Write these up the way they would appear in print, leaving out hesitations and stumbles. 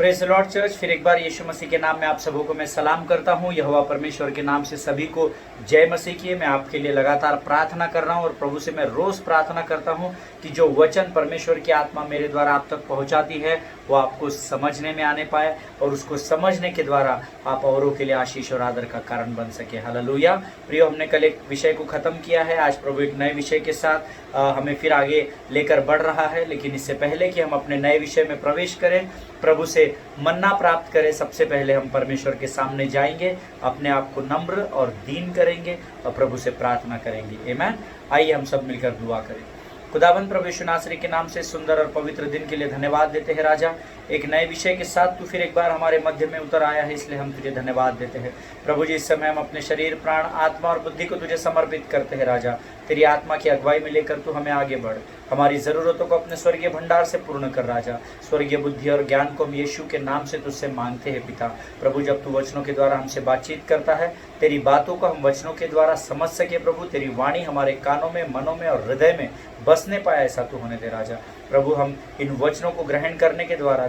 Praise the Lord church. फिर एक बार यीशु मसीह के नाम में आप सबों को मैं सलाम करता हूँ। यहोवा परमेश्वर के नाम से सभी को जय मसीह की। मैं आपके लिए लगातार प्रार्थना कर रहा हूँ और प्रभु से मैं रोज़ प्रार्थना करता हूँ कि जो वचन परमेश्वर की आत्मा मेरे द्वारा आप तक पहुँचाती है वो आपको समझने में आने पाए और उसको समझने के द्वारा आप औरों के लिए आशीष और आदर का कारण बन सके। हालेलुया। प्रियो, हमने कल एक विषय को ख़त्म किया है। आज प्रभु एक नए विषय के साथ हमें फिर आगे लेकर बढ़ रहा है। लेकिन इससे पहले कि हम अपने नए विषय में प्रवेश करें, प्रभु से मन्ना प्राप्त करें, सबसे पहले हम परमेश्वर के सामने जाएंगे, अपने आप को नम्र और दीन करेंगे और प्रभु से प्रार्थना करेंगे। आमीन। आइए हम सब मिलकर दुआ करें। खुदावंद प्रभु यीशु नासरी के नाम से सुंदर और पवित्र दिन के लिए धन्यवाद देते हैं राजा। एक नए विषय के साथ तू फिर एक बार हमारे मध्य में उतर आया है, इसलिए हम तुझे धन्यवाद देते हैं प्रभु जी। इस समय हम अपने शरीर, प्राण, आत्मा और बुद्धि को तुझे समर्पित करते हैं राजा। तेरी आत्मा की अगुवाई में लेकर तू हमें आगे बढ़, हमारी ज़रूरतों को अपने स्वर्गीय भंडार से पूर्ण कर राजा। स्वर्गीय बुद्धि और ज्ञान को हम यीशु के नाम से तुझसे मांगते हैं पिता। प्रभु, जब तू वचनों के द्वारा हमसे बातचीत करता है, तेरी बातों को हम वचनों के द्वारा समझ सके प्रभु। तेरी वाणी हमारे कानों में, मनों में और हृदय में बसने पाए, ऐसा तू होने दे राजा। प्रभु, हम इन वचनों को ग्रहण करने के द्वारा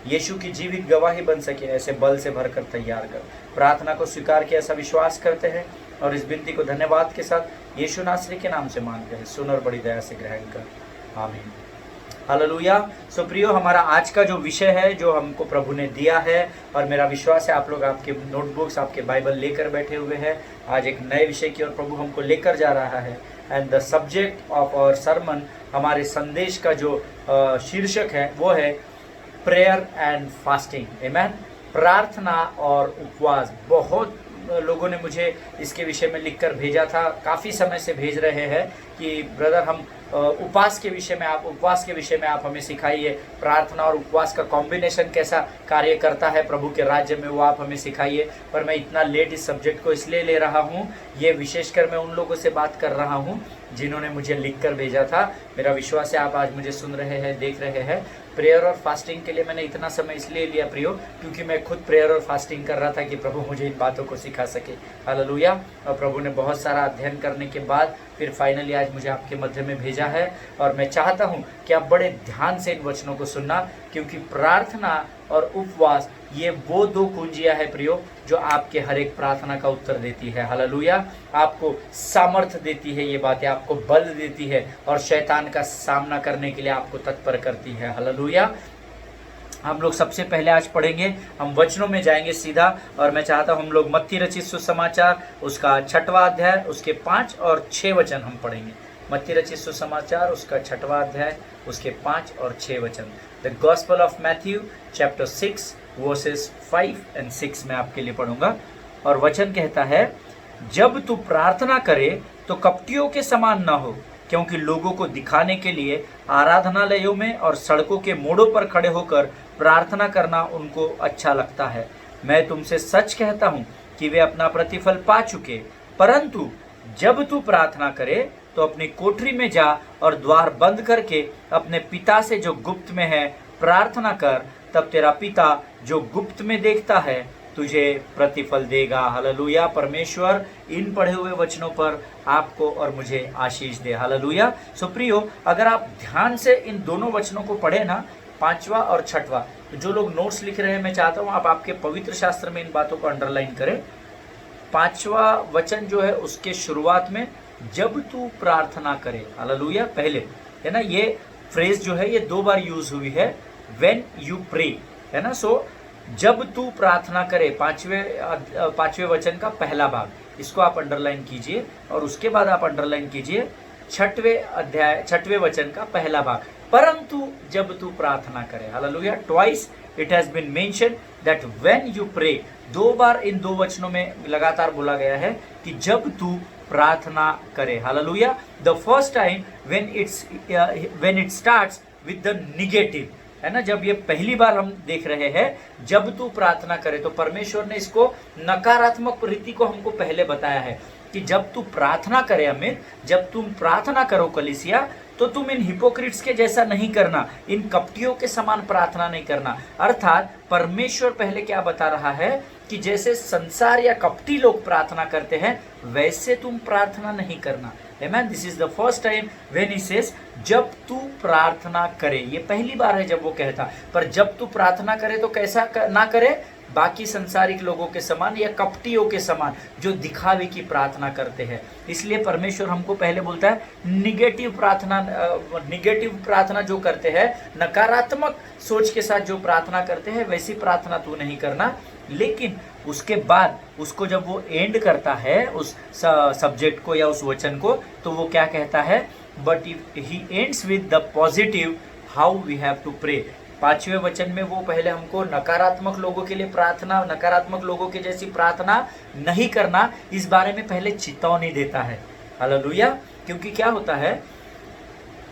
यीशु की जीवित गवाही बन सके, ऐसे बल से भरकर तैयार कर। प्रार्थना को स्वीकार किया, ऐसा विश्वास करते हैं और इस विनती को धन्यवाद के साथ यीशु नासरी के नाम से मांगते हैं। सुन और बड़ी दया से ग्रहण कर, आमीन। हालेलुया। सो प्रियो, हमारा आज का जो विषय है, जो हमको प्रभु ने दिया है, और मेरा विश्वास है आप लोग आपके नोटबुक्स, आपके बाइबल लेकर बैठे हुए हैं। आज एक नए विषय की ओर प्रभु हमको लेकर जा रहा है। And the subject of our sermon, हमारे संदेश का जो शीर्षक है वो है प्रेयर एंड फास्टिंग। आमीन। प्रार्थना और उपवास। बहुत लोगों ने मुझे इसके विषय में लिखकर भेजा था, काफ़ी समय से भेज रहे हैं कि ब्रदर हम उपवास के विषय में आप हमें सिखाइए। प्रार्थना और उपवास का कॉम्बिनेशन कैसा कार्य करता है प्रभु के राज्य में, वो आप हमें सिखाइए। पर मैं इतना लेट इस सब्जेक्ट को इसलिए ले रहा हूँ, ये विशेषकर मैं उन लोगों से बात कर रहा हूँ जिन्होंने मुझे लिखकर भेजा था। मेरा विश्वास है आप आज मुझे सुन रहे हैं, देख रहे हैं। प्रेयर और फास्टिंग के लिए मैंने इतना समय इसलिए लिया प्रियो, क्योंकि मैं खुद प्रेयर और फास्टिंग कर रहा था कि प्रभु मुझे इन बातों को सिखा सके। हालेलुया। और प्रभु ने बहुत सारा अध्ययन करने के बाद फिर फाइनली आज मुझे आपके मध्य में भेजा है। और मैं चाहता हूँ कि आप बड़े ध्यान से इन वचनों को सुनना, क्योंकि प्रार्थना और उपवास ये वो दो कुंजियां है प्रियो, जो आपके हर एक प्रार्थना का उत्तर देती है। हालेलुया। आपको सामर्थ्य देती है, ये बातें आपको बल देती है और शैतान का सामना करने के लिए आपको तत्पर करती है। हालेलुया। हम लोग सबसे पहले आज पढ़ेंगे, हम वचनों में जाएंगे सीधा। और मैं चाहता हूँ हम लोग मत्ती रचित सुसमाचार उसका 6वां अध्याय, उसके 5 और 6 वचन हम पढ़ेंगे। मत्ती रचित सुसमाचार उसका 6वां अध्याय, उसके 5 और 6 वचन। The gospel of Matthew chapter 6 versus 5 और 6 में आपके लिए पढ़ूंगा। और वचन कहता है, जब तू प्रार्थना करे तो कपटियों के समान न हो, क्योंकि लोगों को दिखाने के लिए आराधनालयों में और सड़कों के मोड़ों पर खड़े होकर प्रार्थना करना उनको अच्छा लगता है। मैं तुमसे सच कहता हूँ कि वे अपना प्रतिफल पा चुके। परंतु जब तू प्रार्थना करे तो अपनी कोठरी में जा और द्वार बंद करके अपने पिता से जो गुप्त में है प्रार्थना कर, तब तेरा पिता जो गुप्त में देखता है तुझे प्रतिफल देगा। हालेलुया। परमेश्वर इन पढ़े हुए वचनों पर आपको और मुझे आशीष दे। हालेलुया। सो प्रियो, अगर आप ध्यान से इन दोनों वचनों को पढ़े ना, 5वां और 6वां, तो जो लोग नोट्स लिख रहे हैं, मैं चाहता हूँ आप आपके पवित्र शास्त्र में इन बातों को अंडरलाइन करें। 5वां वचन जो है उसके शुरुआत में जब तू प्रार्थना करे, हालेलुया, पहले है ना, ये फ्रेज जो है ये 2 बार यूज हुई है, व्हेन यू प्रे, है ना। सो जब तू प्रार्थना करे, 5वें वचन का पहला भाग, इसको आप अंडरलाइन कीजिए। और उसके बाद आप अंडरलाइन कीजिए 6वें वचन का पहला भाग, परंतु जब तू प्रार्थना करे। Hallelujah. Twice it has been mention that when you pray. 2 बार इन 2 वचनों में लगातार बोला गया है कि जब तू प्रार्थना करे। Hallelujah. The first time when it starts with the negative, है ना। जब ये पहली बार हम देख रहे हैं जब तू प्रार्थना करे, तो परमेश्वर ने इसको नकारात्मक रीति को हमको पहले बताया है कि जब तू प्रार्थना करे अमित, जब तुम प्रार्थना करो कलीसिया, तो तुम इन हिपोक्रिट्स के जैसा नहीं करना, इन कपटियों के समान प्रार्थना नहीं करना। अर्थात परमेश्वर पहले क्या बता रहा है कि जैसे संसार या कपटी लोग प्रार्थना करते हैं वैसे तुम प्रार्थना नहीं करना। Amen? This is the first time when he says, जब तू प्रार्थना करे। ये पहली बार है जब वो कहता, पर जब तू प्रार्थना करे तो कैसा ना करे, बाकी संसारिक लोगों के समान या कपटियों के समान जो दिखावे की प्रार्थना करते हैं। इसलिए परमेश्वर हमको पहले बोलता है निगेटिव प्रार्थना जो करते हैं, नकारात्मक सोच के साथ जो प्रार्थना करते हैं वैसी प्रार्थना तू नहीं करना। लेकिन उसके बाद उसको जब वो एंड करता है उस सब्जेक्ट को या उस वचन को, तो वो क्या कहता है, but he ends with the positive how we have to pray. 5वें वचन में वो पहले हमको नकारात्मक लोगों के लिए प्रार्थना, नकारात्मक लोगों के जैसी प्रार्थना नहीं करना, इस बारे में पहले चेतावनी देता है। हालेलुया। क्योंकि क्या होता है,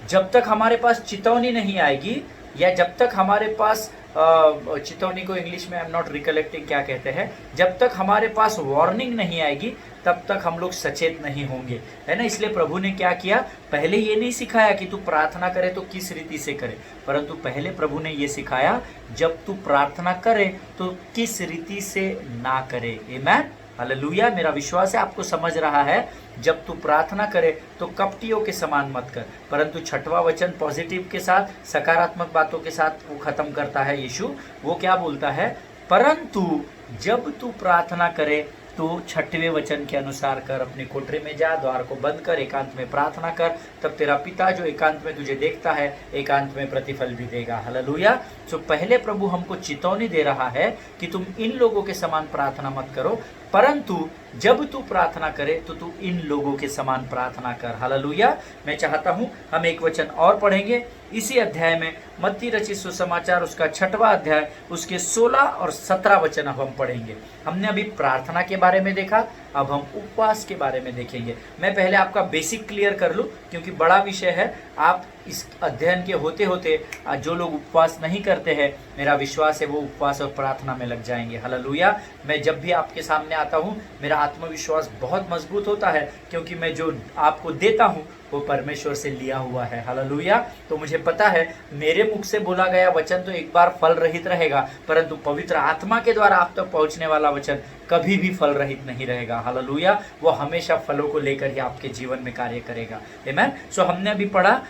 जब तक हमारे पास चेतावनी नहीं आएगी, या जब तक हमारे पास चेतावनी को इंग्लिश में आई एम नॉट रिकलेक्टिंग क्या कहते हैं, जब तक हमारे पास वार्निंग नहीं आएगी तब तक हम लोग सचेत नहीं होंगे, है ना। इसलिए प्रभु ने क्या किया, पहले ये नहीं सिखाया कि तू प्रार्थना करे तो किस रीति से करे, परंतु पहले प्रभु ने ये सिखाया जब तू प्रार्थना करे तो किस रीति से ना करे। आमीन, हालेलुया। मेरा विश्वास है आपको समझ रहा है। जब तू प्रार्थना करे तो कपटियों के समान मत कर, परंतु 6वां वचन पॉजिटिव के साथ, सकारात्मक बातों के साथ वो खत्म करता है यीशु। वो क्या बोलता है, परंतु जब तू प्रार्थना करे तो 6वें वचन के अनुसार कर, अपने कोठरी में जा, द्वार को बंद कर, एकांत में प्रार्थना कर, तब तेरा पिता जो एकांत में तुझे देखता है एकांत में प्रतिफल भी देगा। हालेलुया। तो पहले प्रभु हमको चेतावनी दे रहा है कि तुम इन लोगों के समान प्रार्थना मत करो, परंतु जब तू प्रार्थना करे तो तू इन लोगों के समान प्रार्थना कर। हालेलुया। मैं चाहता हूं हम एक वचन और पढ़ेंगे इसी अध्याय में, मत्ती रचित सुसमाचार उसका 6वां अध्याय उसके 16 और 17 वचन अब हम पढ़ेंगे। हमने अभी प्रार्थना के बारे में देखा, अब हम उपवास के बारे में देखेंगे। मैं पहले आपका बेसिक क्लियर कर लूं क्योंकि बड़ा विषय है। आप इस अध्ययन के होते होते जो लोग उपवास नहीं करते हैं, मेरा विश्वास है वो उपवास और प्रार्थना में लग जाएंगे। हालेलुया। मैं जब भी आपके सामने आता हूँ मेरा आत्मविश्वास बहुत मजबूत होता है, क्योंकि मैं जो आपको देता हूँ वो परमेश्वर से लिया हुआ है। हालेलुया। तो मुझे पता है मेरे मुख से बोला गया वचन तो एक बार फल रहित रहेगा, परंतु पवित्र आत्मा के द्वारा आप तक पहुंचने वाला वचन कभी भी फल रहित नहीं रहेगा। हालेलुया। वो हमेशा फलों को लेकर ही आपके जीवन में कार्य करेगा। आमीन। सो हमने अभी पढ़ा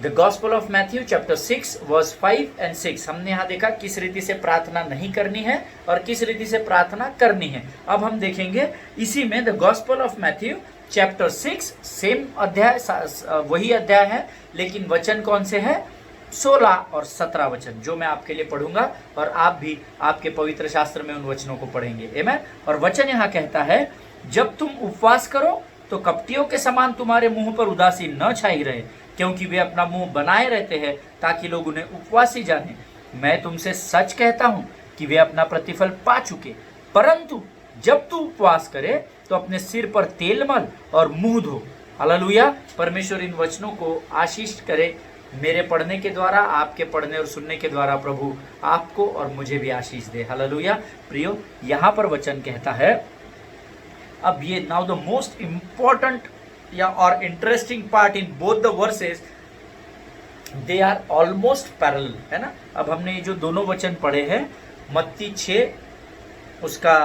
the gospel of Matthew chapter 6 verse 5 and 6। हमने यहाँ देखा किस रीति से प्रार्थना नहीं करनी है और किस रीति से प्रार्थना करनी है। अब हम देखेंगे इसी में the gospel of Matthew chapter 6, same अध्याय, वही अध्याय है, लेकिन वचन कौन से है, 16 और 17 वचन जो मैं आपके लिए पढ़ूंगा, और आप भी आपके पवित्र शास्त्र में उन वचनों को पढ़ेंगे। आमीन। और वचन यहाँ कहता है, जब तुम उपवास करो तो कपटियों के समान तुम्हारे मुंह पर उदासी न छाई रहे, क्योंकि वे अपना मुंह बनाए रहते हैं ताकि लोग उन्हें उपवासी जाने। मैं तुमसे सच कहता हूं कि वे अपना प्रतिफल पा चुके। परंतु जब तू उपवास करे तो अपने सिर पर तेल मल और मुंह धो। हालेलुया। परमेश्वर इन वचनों को आशीष करे। मेरे पढ़ने के द्वारा, आपके पढ़ने और सुनने के द्वारा प्रभु आपको और मुझे भी आशीष दे। हालेलुया। प्रियो, यहाँ पर वचन कहता है, अब ये नाउ द मोस्ट इंपॉर्टेंट या और interesting part in both the verses, they are almost parallel, है ना। अब हमने ये जो दोनों वचन पढ़े हैं, मत्ती 6 उसका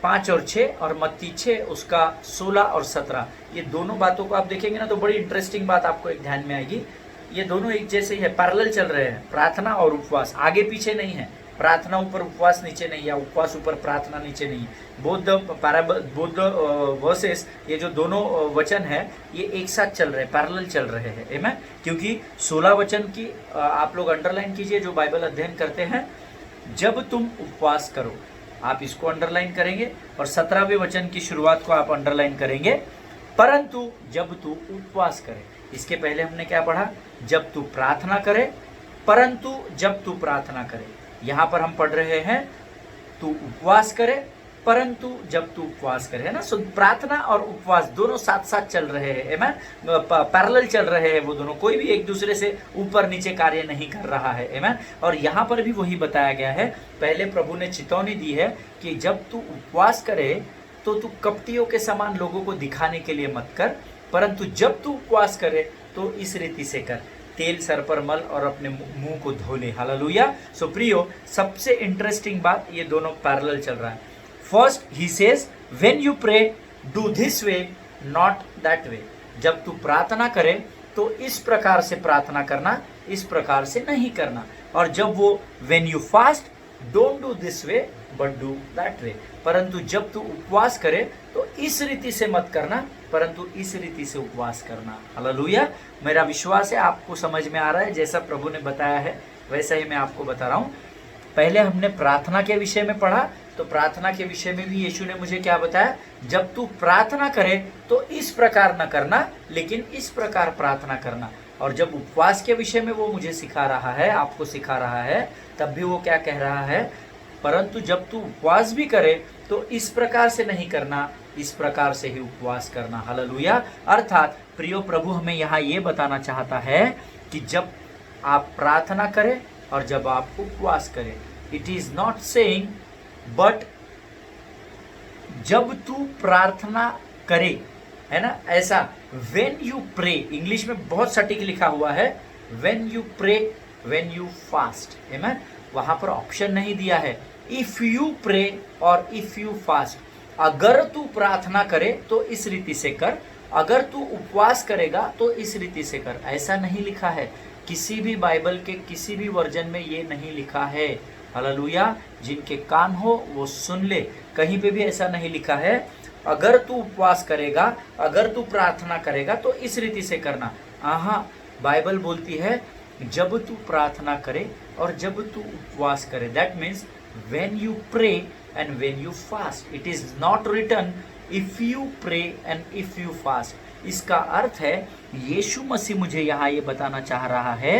5 और 6 और मत्ती 6 उसका 16 और 17, ये दोनों बातों को आप देखेंगे ना तो बड़ी इंटरेस्टिंग बात आपको एक ध्यान में आएगी। ये दोनों एक जैसे ही है, पैरेलल चल रहे हैं। प्रार्थना और उपवास आगे पीछे नहीं है, प्रार्थना ऊपर उपवास नीचे नहीं, या उपवास ऊपर प्रार्थना नीचे नहीं। बोथ द वर्सेस, ये जो दोनों वचन है ये एक साथ चल रहे हैं, पैरेलल चल रहे हैं। आमीन। क्योंकि 16 वचन की आप लोग अंडरलाइन कीजिए जो बाइबल अध्ययन करते हैं, जब तुम उपवास करो, आप इसको अंडरलाइन करेंगे, और 17वें वचन की शुरुआत को आप अंडरलाइन करेंगे, परंतु जब तू उपवास करे। इसके पहले हमने क्या पढ़ा, जब तू प्रार्थना करे, परंतु जब तू प्रार्थना करे। यहाँ पर हम पढ़ रहे हैं तू उपवास करे, परंतु जब तू उपवास करे, है ना। सो प्रार्थना और उपवास दोनों साथ साथ चल रहे हैं। आमीन। पैरेलल चल रहे हैं वो दोनों, कोई भी एक दूसरे से ऊपर नीचे कार्य नहीं कर रहा है। आमीन। और यहाँ पर भी वही बताया गया है। पहले प्रभु ने चेतावनी दी है कि जब तू उपवास करे तो तू कपटियों के समान लोगों को दिखाने के लिए मत कर, परंतु जब तू उपवास करे तो इस रीति से कर, तेल सर पर मल और अपने मुंह को धो ले। हालेलुया। सो प्रियो, सबसे इंटरेस्टिंग बात, ये दोनों पैरेलल चल रहा है। फर्स्ट ही says when you pray do this way not that way. जब तू प्रार्थना करे तो इस प्रकार से प्रार्थना करना, इस प्रकार से नहीं करना। और जब वो when you fast don't do this way but do that way. परंतु जब तू उपवास करे तो इस रीति से मत करना, परंतु इस रीति से उपवास करना। हालेलुया। मेरा विश्वास है आपको समझ में आ रहा है, जैसा प्रभु ने बताया है वैसा ही मैं आपको बता रहा हूँ। पहले हमने प्रार्थना के विषय में पढ़ा, तो प्रार्थना के विषय में भी यीशु ने मुझे क्या बताया, जब तू प्रार्थना करे तो इस प्रकार न करना, लेकिन इस प्रकार प्रार्थना करना। और जब उपवास के विषय में वो मुझे सिखा रहा है, आपको सिखा रहा है, तब भी वो क्या कह रहा है, परंतु जब तू उपवास भी करे तो इस प्रकार से नहीं करना, इस प्रकार से ही उपवास करना। हालेलुया। अर्थात प्रियो, प्रभु हमें यहाँ ये बताना चाहता है कि जब आप प्रार्थना करें और जब आप उपवास करें, it is not saying but जब तू प्रार्थना करे, है ना, ऐसा व्हेन यू प्रे, इंग्लिश में बहुत सटीक लिखा हुआ है, when you pray, when you fast, आमेन। वहां पर ऑप्शन नहीं दिया है इफ यू प्रे और इफ यू फास्ट। अगर तू प्रार्थना करे तो इस रीति से कर, अगर तू उपवास करेगा तो इस रीति से कर, ऐसा नहीं लिखा है। किसी भी बाइबल के किसी भी वर्जन में ये नहीं लिखा है। हालेलुया। जिनके कान हो वो सुन ले, कहीं पे भी ऐसा नहीं लिखा है अगर तू उपवास करेगा, अगर तू प्रार्थना करेगा तो इस रीति से करना। हाँ, बाइबल बोलती है जब तू प्रार्थना करे और जब तू उपवास करे। That means when you pray and when you fast. It is not written if you pray and if you fast. इसका अर्थ है यीशु मसीह मुझे यहाँ ये बताना चाह रहा है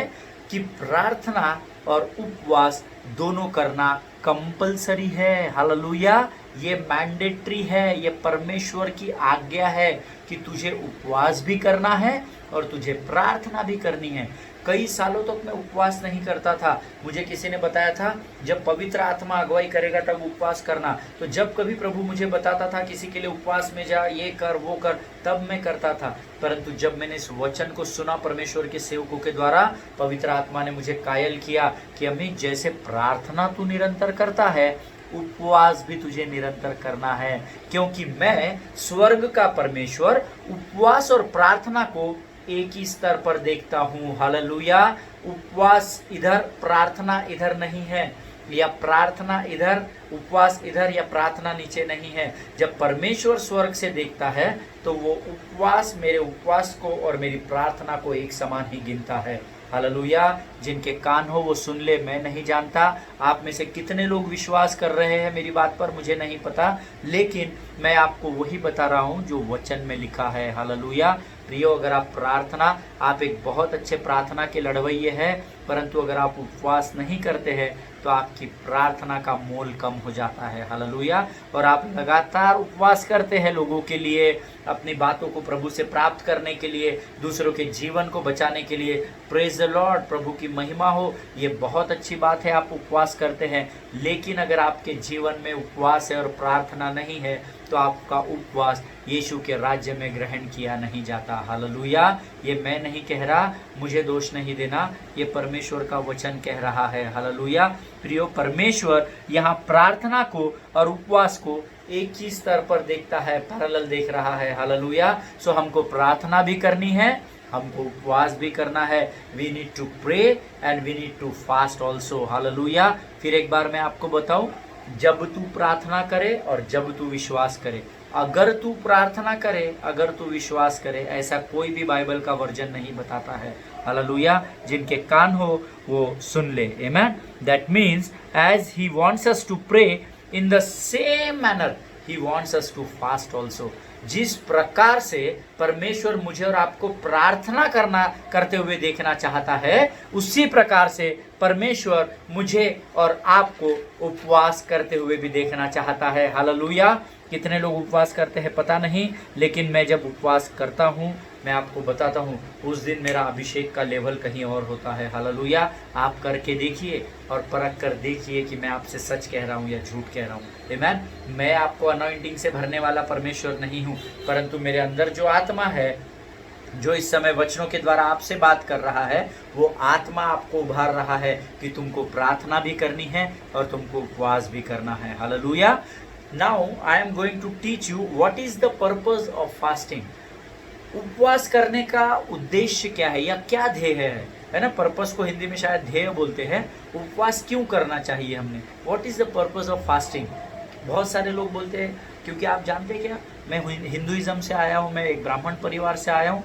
कि प्रार्थना और उपवास दोनों करना कंपलसरी है। हालेलुया। ये मैंडेटरी है, ये परमेश्वर की आज्ञा है कि तुझे उपवास भी करना है और तुझे प्रार्थना भी करनी है। कई सालों तक मैं उपवास नहीं करता था। मुझे किसी ने बताया था जब पवित्र आत्मा अगुवाई करेगा तब उपवास करना। तो जब कभी प्रभु मुझे बताता था किसी के लिए उपवास में जा, ये कर वो कर, तब मैं करता था। परंतु जब मैंने इस वचन को सुना परमेश्वर के सेवकों के द्वारा, पवित्र आत्मा ने मुझे कायल किया कि अमित, जैसे प्रार्थना तू निरंतर करता है, उपवास भी तुझे निरंतर करना है। क्योंकि मैं स्वर्ग का परमेश्वर उपवास और प्रार्थना को एक ही स्तर पर देखता हूँ। हालेलुया। उपवास इधर, प्रार्थना इधर नहीं है, या प्रार्थना इधर, उपवास इधर, या प्रार्थना नीचे नहीं है। जब परमेश्वर स्वर्ग से देखता है तो वो उपवास, मेरे उपवास को और मेरी प्रार्थना को एक समान ही गिनता है। हालेलुया। जिनके कान हो वो सुन ले। मैं नहीं जानता आप में से कितने लोग विश्वास कर रहे हैं मेरी बात पर, मुझे नहीं पता, लेकिन मैं आपको वही बता रहा हूँ जो वचन में लिखा है। हालेलुया। प्रियो, अगर आप प्रार्थना, आप एक बहुत अच्छे प्रार्थना के लड़वैये हैं, परंतु अगर आप उपवास नहीं करते हैं तो आपकी प्रार्थना का मोल कम हो जाता है। हालेलुया। और आप लगातार उपवास करते हैं लोगों के लिए, अपनी बातों को प्रभु से प्राप्त करने के लिए, दूसरों के जीवन को बचाने के लिए। प्रेज द लॉर्ड, प्रभु की महिमा हो। ये बहुत अच्छी बात है आप उपवास करते हैं, लेकिन अगर आपके जीवन में उपवास है और प्रार्थना नहीं है तो आपका उपवास यीशु के राज्य में ग्रहण किया नहीं जाता। हालेलुया। ये मैं नहीं कह रहा, मुझे दोष नहीं देना, ये परमेश्वर का वचन कह रहा है। हालेलुया। प्रियो, परमेश्वर यहाँ प्रार्थना को और उपवास को एक ही स्तर पर देखता है, पैरेलल देख रहा है। हालेलुया। सो हमको प्रार्थना भी करनी है, हमको उपवास भी करना है। We need to pray and we need to fast also. Hallelujah. फिर एक बार मैं आपको बताऊं, जब तू प्रार्थना करे और जब तू विश्वास करे। अगर तू प्रार्थना करे, अगर तू विश्वास करे, ऐसा कोई भी बाइबल का वर्जन नहीं बताता है। हालेलुया। जिनके कान हो वो सुन ले। आमेन। That means as he wants us to pray in the same manner he wants us to fast also. जिस प्रकार से परमेश्वर मुझे और आपको प्रार्थना करते हुए देखना चाहता है, उसी प्रकार से परमेश्वर मुझे और आपको उपवास करते हुए भी देखना चाहता है। हालेलुया। कितने लोग उपवास करते हैं पता नहीं, लेकिन मैं जब उपवास करता हूँ, मैं आपको बताता हूँ, उस दिन मेरा अभिषेक का लेवल कहीं और होता है। हालेलुया। आप करके देखिए और परख कर देखिए कि मैं आपसे सच कह रहा हूँ या झूठ कह रहा हूँ। आमेन। मैं आपको अनॉइंटिंग से भरने वाला परमेश्वर नहीं हूँ, परंतु मेरे अंदर जो आत्मा है जो इस समय वचनों के द्वारा आपसे बात कर रहा है, वो आत्मा आपको उभार रहा है कि तुमको प्रार्थना भी करनी है और तुमको उपवास भी करना है। Hallelujah. Now I am going to teach you what is the purpose of fasting. उपवास करने का उद्देश्य क्या है या क्या ध्येय है ना। पर्पस को हिंदी में शायद ध्येय बोलते हैं। उपवास क्यों करना चाहिए हमने, what is the purpose of fasting. बहुत सारे लोग बोलते हैं, क्योंकि आप जानते हैं क्या, मैं हिंदुइज्म से आया हूँ, मैं एक ब्राह्मण परिवार से आया हूँ।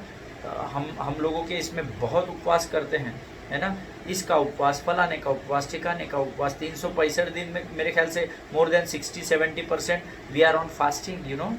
हम लोगों के इसमें बहुत उपवास करते हैं, है ना। इसका उपवास, फलाने का उपवास, ठिकाने का उपवास, 365 दिन में मेरे ख्याल से more than 60-70% we are on fasting, you know.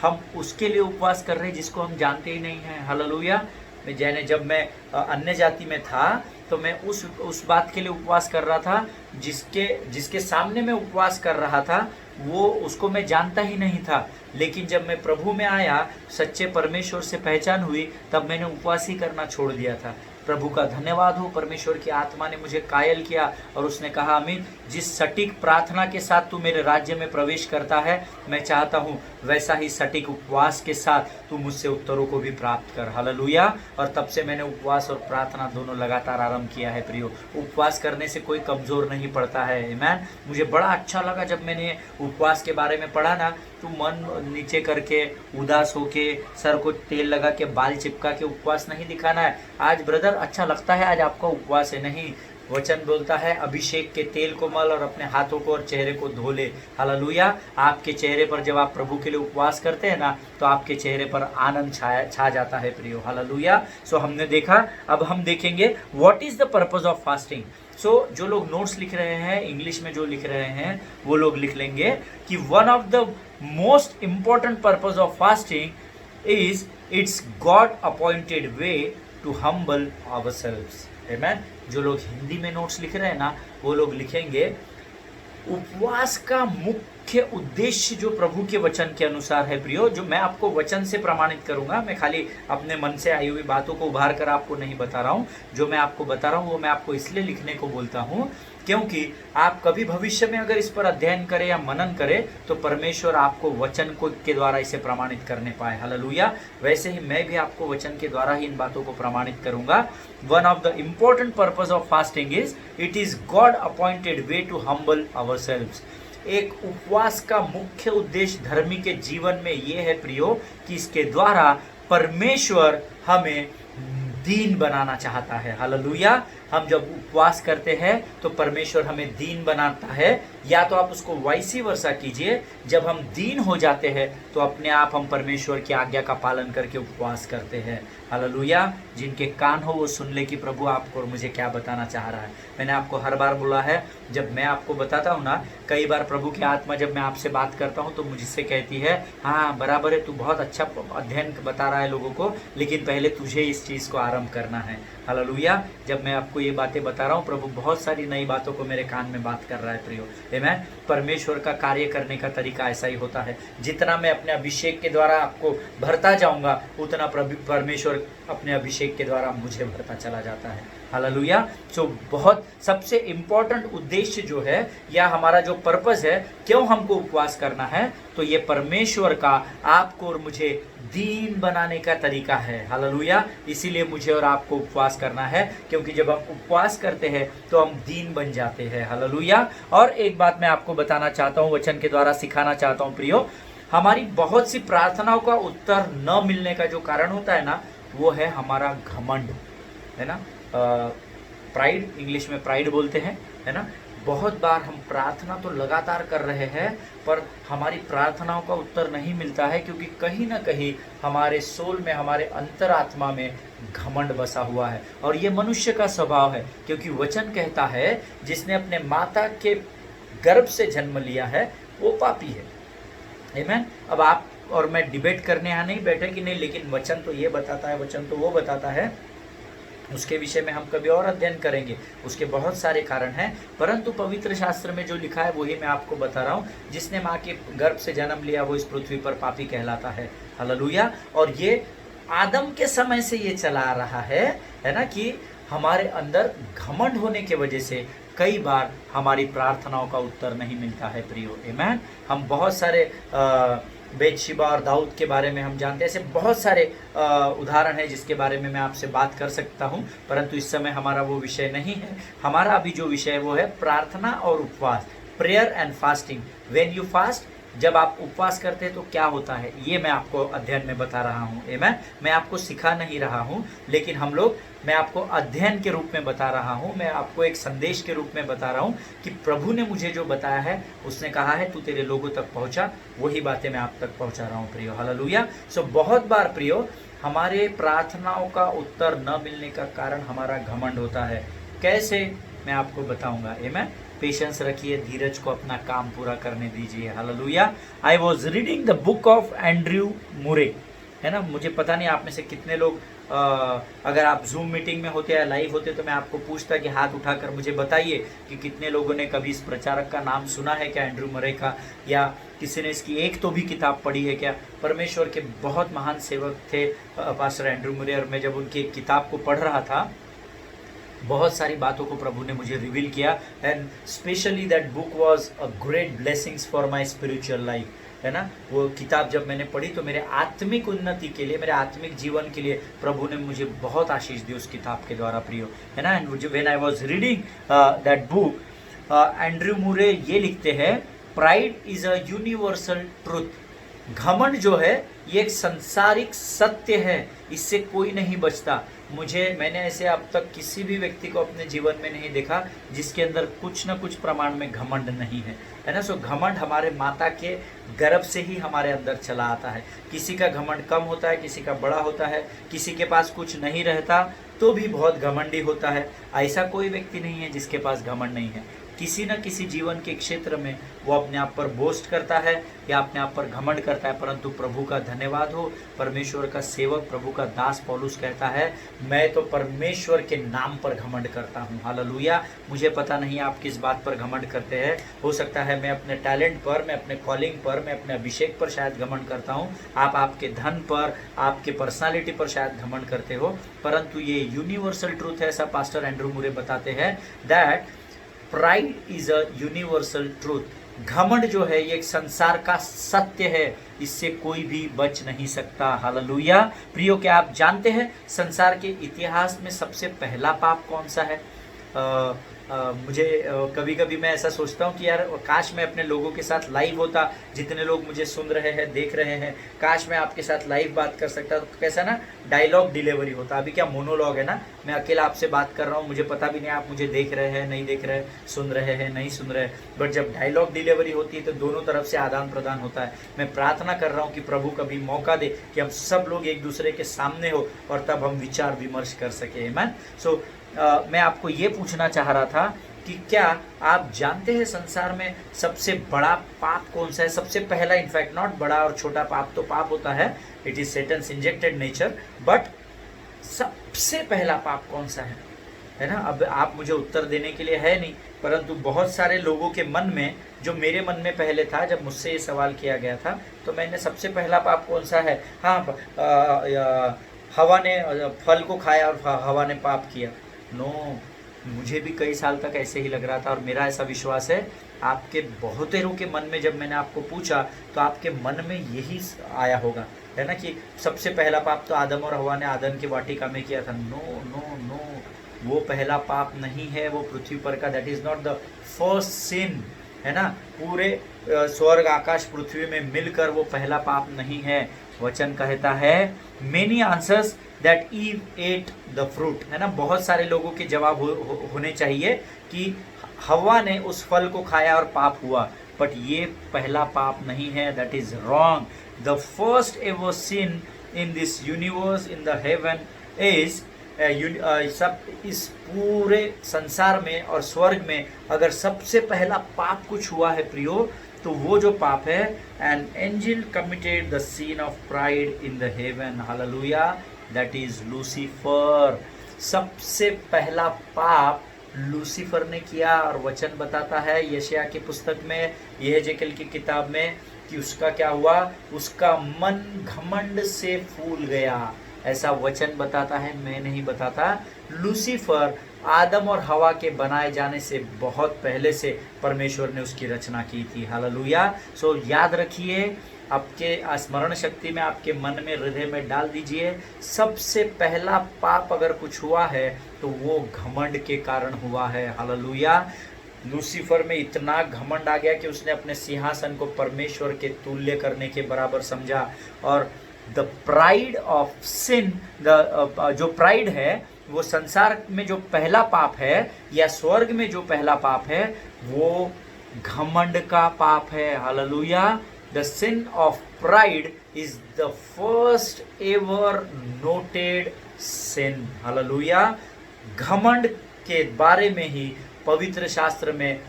हम उसके लिए उपवास कर रहे हैं जिसको हम जानते ही नहीं हैं। हालेलुया। जब मैं अन्य जाति में था तो मैं उस बात के लिए उपवास कर रहा था जिसके सामने मैं उपवास कर रहा था, वो उसको मैं जानता ही नहीं था। लेकिन जब मैं प्रभु में आया, सच्चे परमेश्वर से पहचान हुई, तब मैंने उपवास ही करना छोड़ दिया था। प्रभु का धन्यवाद हो, परमेश्वर की आत्मा ने मुझे कायल किया और उसने कहा, अमित, जिस सटीक प्रार्थना के साथ तू मेरे राज्य में प्रवेश करता है, मैं चाहता हूँ वैसा ही सटीक उपवास के साथ तू मुझसे उत्तरों को भी प्राप्त कर। हालेलुया। और तब से मैंने उपवास और प्रार्थना दोनों लगातार आरंभ किया है। प्रियो, उपवास करने से कोई कमज़ोर नहीं पड़ता है। आमीन। मुझे बड़ा अच्छा लगा जब मैंने उपवास के बारे में पढ़ा ना, तो मन नीचे करके, उदास होके, सर को तेल लगा के, बाल चिपका के उपवास नहीं दिखाना है। आज ब्रदर अच्छा लगता है, आज आपका उपवास है, नहीं। वचन बोलता है, अभिषेक के तेल को मल और अपने हाथों को और चेहरे को धो ले। हालेलुया। आपके चेहरे पर जब आप प्रभु के लिए उपवास करते हैं ना, तो आपके चेहरे पर आनंद छा जाता है प्रियो। हालेलुया। सो हमने देखा, अब हम देखेंगे what is the purpose of fasting. So जो लोग नोट्स लिख रहे हैं, इंग्लिश में जो लिख रहे हैं, वो लोग लिख लेंगे कि one of the most important purpose of fasting is it's God appointed way to humble ourselves. Amen. जो लोग हिंदी में नोट्स लिख रहे हैं ना, वो लोग लिखेंगे, उपवास का मुख्य उद्देश्य जो प्रभु के वचन के अनुसार है प्रियो, जो मैं आपको वचन से प्रमाणित करूंगा, मैं खाली अपने मन से आई हुई बातों को उभार कर आपको नहीं बता रहा हूं। जो मैं आपको बता रहा हूं वो मैं आपको इसलिए लिखने को बोलता हूं क्योंकि आप कभी भविष्य में अगर इस पर अध्ययन करें या मनन करें तो परमेश्वर आपको वचन को के द्वारा इसे प्रमाणित करने पाए। हालेलुया। वैसे ही मैं भी आपको वचन के द्वारा ही इन बातों को प्रमाणित करूंगा। One of the important purpose of fasting is it is God appointed way to humble ourselves. एक उपवास का मुख्य उद्देश्य धर्मी के जीवन में ये है प्रियो कि इसके द्वारा परमेश्वर हमें दीन बनाना चाहता है। हालेलुया। हम जब उपवास करते हैं तो परमेश्वर हमें दीन बनाता है, या तो आप उसको वाइसी वर्षा कीजिए, जब हम दीन हो जाते हैं तो अपने आप हम परमेश्वर की आज्ञा का पालन करके उपवास करते हैं। हालेलुया। जिनके कान हो वो सुन ले कि प्रभु आपको और मुझे क्या बताना चाह रहा है। मैंने आपको हर बार बोला है, जब मैं आपको बताता हूँ ना, कई बार प्रभु की आत्मा जब मैं आपसे बात करता हूँ तो मुझसे कहती है, हाँ बराबर है, तू बहुत अच्छा अध्ययन बता रहा है लोगों को, लेकिन पहले तुझे इस चीज़ को आरंभ करना है। हालेलुया। जब मैं आपको ये बातें बता रहा हूँ, प्रभु बहुत सारी नई बातों को मेरे कान में बात कर रहा है प्रियो। आमीन। परमेश्वर का कार्य करने का तरीका ऐसा ही होता है। जितना मैं अपने अभिषेक के द्वारा आपको भरता जाऊंगा, उतना परमेश्वर अपने अभिषेक के द्वारा मुझे भरता चला जाता है। हालेलुया। सो बहुत सबसे इम्पोर्टेंट उद्देश्य जो है या हमारा जो पर्पस है, क्यों हमको उपवास करना है, तो ये परमेश्वर का आपको और मुझे दीन बनाने का तरीका है। हालेलुया। इसीलिए मुझे और आपको उपवास करना है, क्योंकि जब हम उपवास करते हैं तो हम दीन बन जाते हैं। हालेलुया। और एक बात मैं आपको बताना चाहता हूँ, वचन के द्वारा सिखाना चाहता हूँ प्रियो, हमारी बहुत सी प्रार्थनाओं का उत्तर न मिलने का जो कारण होता है ना, वो है हमारा घमंड, है ना। प्राइड, इंग्लिश में प्राइड बोलते हैं, है ना। बहुत बार हम प्रार्थना तो लगातार कर रहे हैं, पर हमारी प्रार्थनाओं का उत्तर नहीं मिलता है, क्योंकि कहीं ना कहीं हमारे सोल में, हमारे अंतरात्मा में घमंड बसा हुआ है। और ये मनुष्य का स्वभाव है, क्योंकि वचन कहता है जिसने अपने माता के गर्भ से जन्म लिया है वो पापी है। आमीन। अब आप और मैं डिबेट करने यहाँ नहीं बैठे कि नहीं, लेकिन वचन तो ये बताता है, वचन तो वो बताता है, उसके विषय में हम कभी और अध्ययन करेंगे, उसके बहुत सारे कारण हैं। परंतु पवित्र शास्त्र में जो लिखा है वही मैं आपको बता रहा हूँ। जिसने माँ के गर्भ से जन्म लिया वो इस पृथ्वी पर पापी कहलाता है। हालेलुया। और ये आदम के समय से ये चला आ रहा है ना, कि हमारे अंदर घमंड होने के वजह से कई बार हमारी प्रार्थनाओं का उत्तर नहीं मिलता है प्रियो। आमीन। हम बहुत सारे बेतशिबा और दाऊद के बारे में हम जानते हैं। ऐसे बहुत सारे उदाहरण हैं जिसके बारे में मैं आपसे बात कर सकता हूं, परंतु इस समय हमारा वो विषय नहीं है। हमारा अभी जो विषय है वो है प्रार्थना और उपवास, prayer and fasting. When you fast, जब आप उपवास करते हैं तो क्या होता है, ये मैं आपको अध्ययन में बता रहा हूँ। मैं आपको सिखा नहीं रहा हूँ, लेकिन मैं आपको अध्ययन के रूप में बता रहा हूँ, मैं आपको एक संदेश के रूप में बता रहा हूँ कि प्रभु ने मुझे जो बताया है, उसने कहा है तू तेरे लोगों तक पहुँचा, वही बातें मैं आप तक पहुँचा रहा हूँ प्रियो। हालेलुया। सो बहुत बार प्रियो हमारे प्रार्थनाओं का उत्तर न मिलने का कारण हमारा घमंड होता है। कैसे, मैं आपको बताऊंगा। आमेन। पेशेंस रखिए, धीरज को अपना काम पूरा करने दीजिए। Hallelujah. I was reading the book of Andrew मुरे, है ना। मुझे पता नहीं आप में से कितने लोग अगर आप जूम मीटिंग में होते या लाइव होते तो मैं आपको पूछता कि हाथ उठाकर मुझे बताइए कि कितने लोगों ने कभी इस प्रचारक का नाम सुना है क्या, एंड्रयू मुरे का, या किसी ने इसकी एक तो भी किताब पढ़ी है क्या। परमेश्वर के बहुत महान सेवक थे पास्टर एंड्रयू मुरे, और मैं जब उनकी किताब को पढ़ रहा था, बहुत सारी बातों को प्रभु ने मुझे रिवील किया। And specially that book was a great blessings for my spiritual life, है ना। वो किताब जब मैंने पढ़ी तो मेरे आत्मिक उन्नति के लिए, मेरे आत्मिक जीवन के लिए प्रभु ने मुझे बहुत आशीष दी उस किताब के द्वारा प्रियो, है ना। And when I was reading that book, Andrew मुरे ये लिखते हैं, pride is a universal truth. घमंड जो है ये एक संसारिक सत्य है, इससे कोई नहीं बचता। मैंने ऐसे अब तक किसी भी व्यक्ति को अपने जीवन में नहीं देखा जिसके अंदर कुछ न कुछ प्रमाण में घमंड नहीं है, है ना। सो घमंड हमारे माता के गर्भ से ही हमारे अंदर चला आता है। किसी का घमंड कम होता है, किसी का बड़ा होता है, किसी के पास कुछ नहीं रहता तो भी बहुत घमंडी होता है। ऐसा कोई व्यक्ति नहीं है जिसके पास घमंड नहीं है। किसी न किसी जीवन के क्षेत्र में वो अपने आप पर बोस्ट करता है या अपने आप पर घमंड करता है, परंतु प्रभु का धन्यवाद हो, परमेश्वर का सेवक, प्रभु का दास पौलुस कहता है, मैं तो परमेश्वर के नाम पर घमंड करता हूँ। हालेलुया। मुझे पता नहीं आप किस बात पर घमंड करते हैं। हो सकता है मैं अपने टैलेंट पर, मैं अपने कॉलिंग पर, मैं अपने अभिषेक पर शायद घमंड करता हूँ, आप आपके धन पर, आपके पर्सनालिटी पर शायद घमंड करते हो, परंतु ये यूनिवर्सल ट्रूथ है। ऐसा पास्टर एंड्रयू मुरे बताते हैं that pride is a universal truth. घमंड जो है ये एक संसार का सत्य है, इससे कोई भी बच नहीं सकता। हालेलुया। प्रियो, क्या आप जानते हैं संसार के इतिहास में सबसे पहला पाप कौन सा है? मुझे कभी कभी मैं ऐसा सोचता हूँ कि यार काश मैं अपने लोगों के साथ लाइव होता, जितने लोग मुझे सुन रहे हैं, देख रहे हैं, काश मैं आपके साथ लाइव बात कर सकता, तो कैसा ना डायलॉग डिलीवरी होता। अभी क्या मोनोलॉग है ना, मैं अकेला आपसे बात कर रहा हूँ, मुझे पता भी नहीं आप मुझे देख रहे हैं, नहीं देख रहे, सुन रहे हैं, नहीं सुन रहे, बट जब डायलॉग डिलीवरी होती है तो दोनों तरफ से आदान प्रदान होता है। मैं प्रार्थना कर रहा हूँ कि प्रभु कभी मौका दे कि हम सब लोग एक दूसरे के सामने हो और तब हम विचार विमर्श कर सके। आमीन। सो मैं आपको ये पूछना चाह रहा था कि क्या आप जानते हैं संसार में सबसे बड़ा पाप कौन सा है? सबसे पहला, इनफैक्ट नॉट बड़ा और छोटा पाप तो पाप होता है, it is Satan's injected nature, but सबसे पहला पाप कौन सा है ना। अब आप मुझे उत्तर देने के लिए है नहीं, परंतु बहुत सारे लोगों के मन में, जो मेरे मन में पहले था जब मुझसे ये सवाल किया गया था, तो मैंने सबसे पहला पाप कौन सा है, हाँ, हवा ने फल को खाया और हवा ने पाप किया। नो, मुझे भी कई साल तक ऐसे ही लग रहा था, और मेरा ऐसा विश्वास है आपके बहुतेरों के मन में, जब मैंने आपको पूछा तो आपके मन में यही आया होगा, है ना, कि सबसे पहला पाप तो आदम और हवा ने आदम की वाटिका में किया था। नो नो नो, वो पहला पाप नहीं है, वो पृथ्वी पर का, that is not the first sin, है ना। पूरे स्वर्ग आकाश पृथ्वी में मिलकर वो पहला पाप नहीं है। वचन कहता है many answers that Eve ate the fruit, है ना। बहुत सारे लोगों के जवाब होने चाहिए कि हवा ने उस फल को खाया और पाप हुआ, बट ये पहला पाप नहीं है, that is wrong. The first ever sin in this universe, in the heaven is सब इस पूरे संसार में और स्वर्ग में अगर सबसे पहला पाप कुछ हुआ है प्रियो, तो वो जो पाप है, an angel committed the sin of pride in the heaven. Hallelujah. That is Lucifer. सबसे पहला पाप लूसीफर ने किया, और वचन बताता है यशायाह की पुस्तक में, यहेजकेल की किताब में, कि उसका क्या हुआ, उसका मन घमंड से फूल गया। ऐसा वचन बताता है, मैं नहीं बताता। लूसीफर आदम और हवा के बनाए जाने से बहुत पहले से परमेश्वर ने उसकी रचना की थी। हालेलुया। सो याद रखिए, आपके स्मरण शक्ति में, आपके मन में, हृदय में डाल दीजिए, सबसे पहला पाप अगर कुछ हुआ है तो वो घमंड के कारण हुआ है। हालेलुया। लूसीफर में इतना घमंड आ गया कि उसने अपने सिंहासन को परमेश्वर के तुल्य करने के बराबर समझा। और द प्राइड ऑफ सिन, जो प्राइड है वो संसार में जो पहला पाप है या स्वर्ग में जो पहला पाप है वो घमंड का पाप है। Hallelujah. The sin of pride is the first ever noted sin. Hallelujah. घमंड के बारे में ही पवित्र शास्त्र में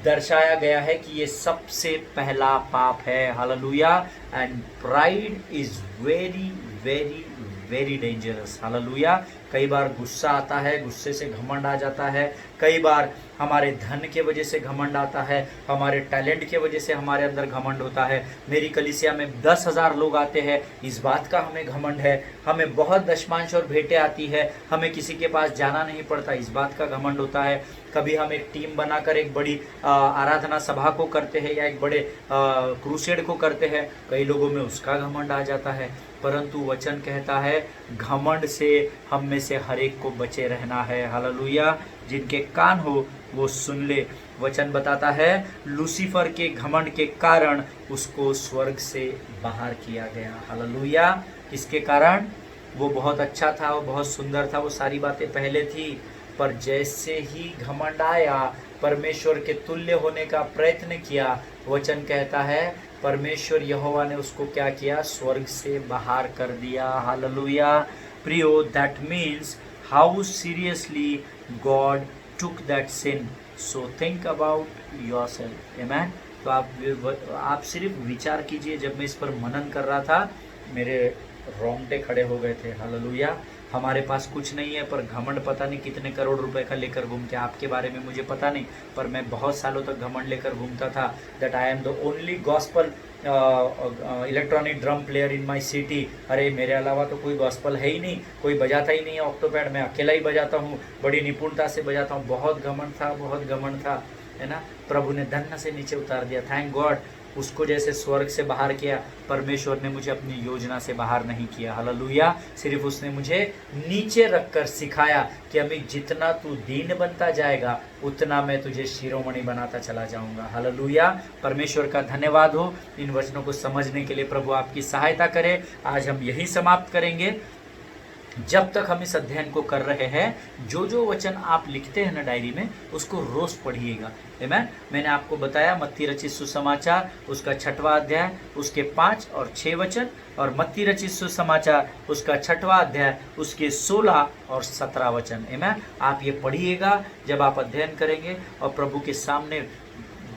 दर्शाया गया है कि ये सबसे पहला पाप है। Hallelujah. And pride is very very very dangerous. Hallelujah. कई बार गुस्सा आता है, गुस्से से घमंड आ जाता है। कई बार हमारे धन के वजह से घमंड आता है, हमारे टैलेंट के वजह से हमारे अंदर घमंड होता है। मेरी कलीसिया में 10,000 लोग आते हैं, इस बात का हमें घमंड है। हमें बहुत दशमांश और भेंटें आती है, हमें किसी के पास जाना नहीं पड़ता, इस बात का घमंड होता है। कभी हम एक टीम बनाकर एक बड़ी आराधना सभा को करते हैं या एक बड़े क्रूसेड को करते हैं, कई लोगों में उसका घमंड आ जाता है। परंतु वचन कहता है घमंड से हम में से हर एक को बचे रहना है। हालेलुया। जिनके कान हो वो सुन ले। वचन बताता है लूसीफर के घमंड के कारण उसको स्वर्ग से बाहर किया गया। हालेलुया। किसके कारण? वो बहुत अच्छा था, वो बहुत सुंदर था, वो सारी बातें पहले थी, पर जैसे ही घमंड आया, परमेश्वर के तुल्य होने का प्रयत्न किया, वचन कहता है परमेश्वर यहोवा ने उसको क्या किया? स्वर्ग से बाहर कर दिया। हालेलुया। प्रियो, that means how seriously God took that sin. So think about yourself. आमेन। तो आप सिर्फ विचार कीजिए। जब मैं इस पर मनन कर रहा था मेरे रोंगटे खड़े हो गए थे। हालेलुया। हमारे पास कुछ नहीं है पर घमंड पता नहीं कितने करोड़ रुपए का लेकर घूमते हैं। आपके बारे में मुझे पता नहीं, पर मैं बहुत सालों तक घमंड लेकर घूमता था that I am the only gospel electronic drum player in my city. अरे मेरे अलावा तो कोई गॉस्पल है ही नहीं, कोई बजाता ही नहीं है ऑक्टोपैड, मैं अकेला ही बजाता हूँ, बड़ी निपुणता से बजाता हूँ। बहुत घमंड था, बहुत घमंड था, है ना। प्रभु ने धन्य से नीचे उतार दिया। Thank God. उसको जैसे स्वर्ग से बाहर किया, परमेश्वर ने मुझे अपनी योजना से बाहर नहीं किया। हालेलुया। सिर्फ उसने मुझे नीचे रखकर सिखाया कि अमित जितना तू दीन बनता जाएगा उतना मैं तुझे शिरोमणि बनाता चला जाऊंगा। हालेलुया। परमेश्वर का धन्यवाद हो। इन वचनों को समझने के लिए प्रभु आपकी सहायता करे। आज हम यही समाप्त करेंगे। जब तक हम इस अध्ययन को कर रहे हैं, जो जो वचन आप लिखते हैं ना डायरी में, उसको रोज पढ़िएगा। आमेन। मैंने आपको बताया मत्ती रचित सुसमाचार उसका 6वां अध्याय उसके 5 और 6 वचन, और मत्ती रचित सुसमाचार उसका 6वां अध्याय उसके 16 और 17 वचन। आमेन। आप ये पढ़िएगा जब आप अध्ययन करेंगे, और प्रभु के सामने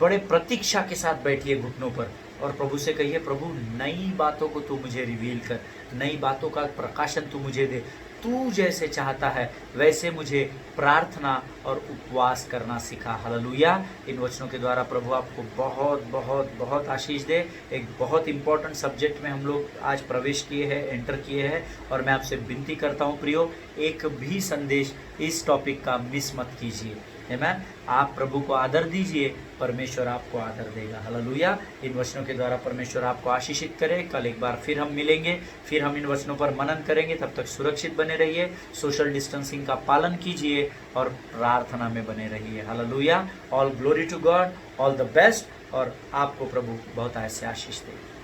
बड़े प्रतीक्षा के साथ बैठिए घुटनों पर, और प्रभु से कहिए प्रभु नई बातों को तू मुझे रिवील कर, नई बातों का प्रकाशन तू मुझे दे। तू जैसे चाहता है वैसे मुझे प्रार्थना और उपवास करना सिखा। हालेलुया। इन वचनों के द्वारा प्रभु आपको बहुत बहुत बहुत आशीष दे। एक बहुत इंपॉर्टेंट सब्जेक्ट में हम लोग आज प्रवेश किए हैं, एंटर किए हैं, और मैं आपसे विनती करता हूँ प्रियो, एक भी संदेश इस टॉपिक का मिस मत कीजिए। आमेन। आप प्रभु को आदर दीजिए, परमेश्वर आपको आदर देगा। हालेलुया। इन वचनों के द्वारा परमेश्वर आपको आशीषित करे। कल एक बार फिर हम मिलेंगे, फिर हम इन वचनों पर मनन करेंगे। तब तक सुरक्षित बने रहिए, सोशल डिस्टेंसिंग का पालन कीजिए और प्रार्थना में बने रहिए। Hallelujah. All glory to God, all the best, और आपको प्रभु बहुत ऐसे आशीष दे।